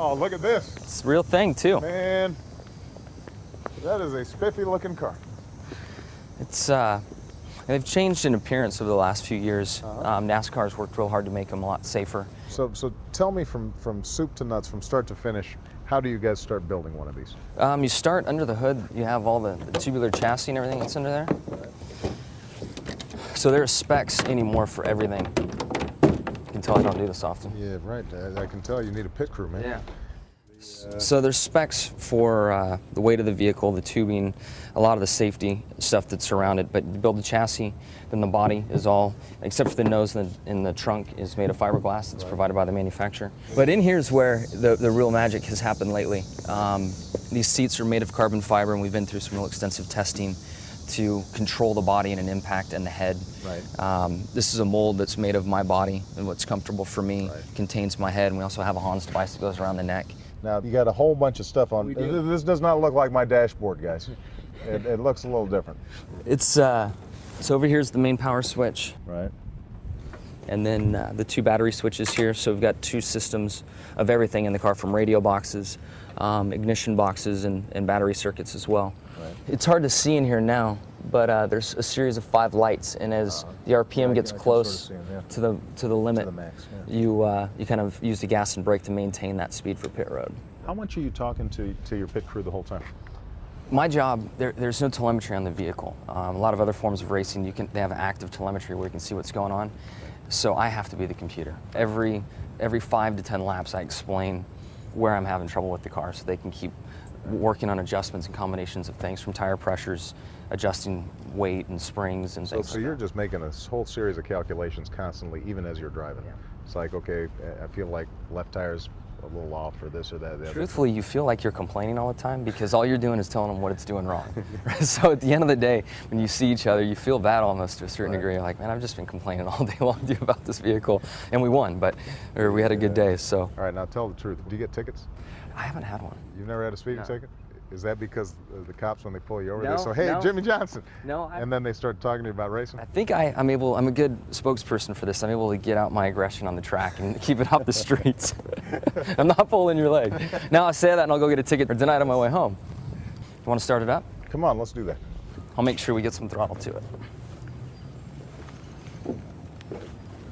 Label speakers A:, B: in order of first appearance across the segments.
A: Oh, look at this.
B: It's a real thing too.
A: Man, that is a spiffy looking car.
B: It's they've changed in appearance over the last few years. NASCAR's worked real hard to make them a lot safer.
A: So tell me from soup to nuts, from start to finish, how do you guys start building one of these?
B: You start under the hood. You have all the tubular chassis and everything that's under there. So there are specs anymore for everything. You can tell I don't do this often.
A: Yeah, right. I can tell you need a pit crew, man.
B: Yeah. So there's specs for the weight of the vehicle, the tubing, a lot of the safety stuff that's around it. But you build the chassis, then the body is all, except for the nose and the trunk, is made of fiberglass that's provided by the manufacturer. But in here is where the real magic has happened lately. These seats are made of carbon fiber, and we've been through some real extensive testing to control the body and an impact and the head.
A: Right.
B: This is a mold that's made of my body and what's comfortable for me.
A: Right.
B: Contains my head, and we also have a Hans device that goes around the neck.
A: Now, you got a whole bunch of stuff on. This does not look like my dashboard, guys. It looks a little different.
B: It's so over here's the main power switch.
A: Right.
B: And then the two battery switches here. So we've got two systems of everything in the car, from radio boxes, ignition boxes, and battery circuits as well.
A: Right.
B: It's hard to see in here now, but there's a series of 5 lights, and as the RPM gets close
A: sort of see 'em,
B: to the limit,
A: to the max, yeah.
B: you kind of use the gas and brake to maintain that speed for pit road.
A: How much are you talking to your pit crew the whole time?
B: My job, there's no telemetry on the vehicle. A lot of other forms of racing, they have active telemetry where you can see what's going on. So I have to be the computer. Every 5 to 10 laps, I explain where I'm having trouble with the car, so they can keep working on adjustments and combinations of things, from tire pressures, adjusting weight and springs and things.
A: So you're just making a whole series of calculations constantly, even as you're driving.
B: Yeah.
A: It's like, okay, I feel like left tire's a little off for this or that. The other.
B: Truthfully, you feel like you're complaining all the time because all you're doing is telling them what it's doing wrong. So at the end of the day, when you see each other, you feel bad almost to a certain degree. You're like, man, I've just been complaining all day long to you about this vehicle, and we won, or we had a good day. So.
A: All right, now tell the truth. Do you get tickets?
B: I haven't had one.
A: You've never had a speeding ticket? Is that because the cops, when they pull you over,
B: No,
A: they say, hey,
B: no.
A: Jimmie Johnson?
B: No.
A: And then they start talking to you about racing?
B: I think I'm a good spokesperson for this. I'm able to get out my aggression on the track and keep it off the streets. I'm not pulling your leg. Now I say that and I'll go get a ticket or denied on my way home. You want to start it up?
A: Come on, let's do that.
B: I'll make sure we get some throttle to it.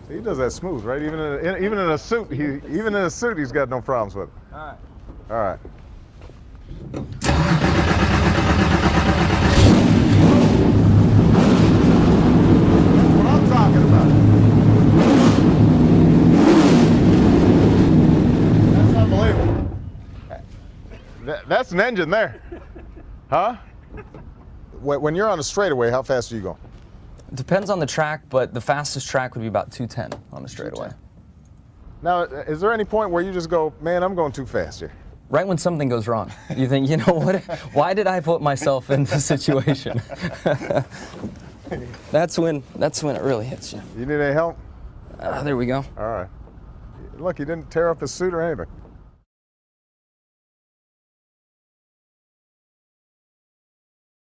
A: See, he does that smooth, right? Even in a suit, he's got no problems with it.
B: All right.
A: All right. What I'm talking about. That's unbelievable. That's an engine there. Huh? When you're on a straightaway, how fast are you going?
B: It depends on the track, but the fastest track would be about 210 on the straightaway.
A: Now, is there any point where you just go, man, I'm going too fast here?
B: Right when something goes wrong, you think, you know what? Why did I put myself in this situation? That's when it really hits you.
A: You need any help?
B: There we go.
A: All right. Look, he didn't tear up his suit or anything.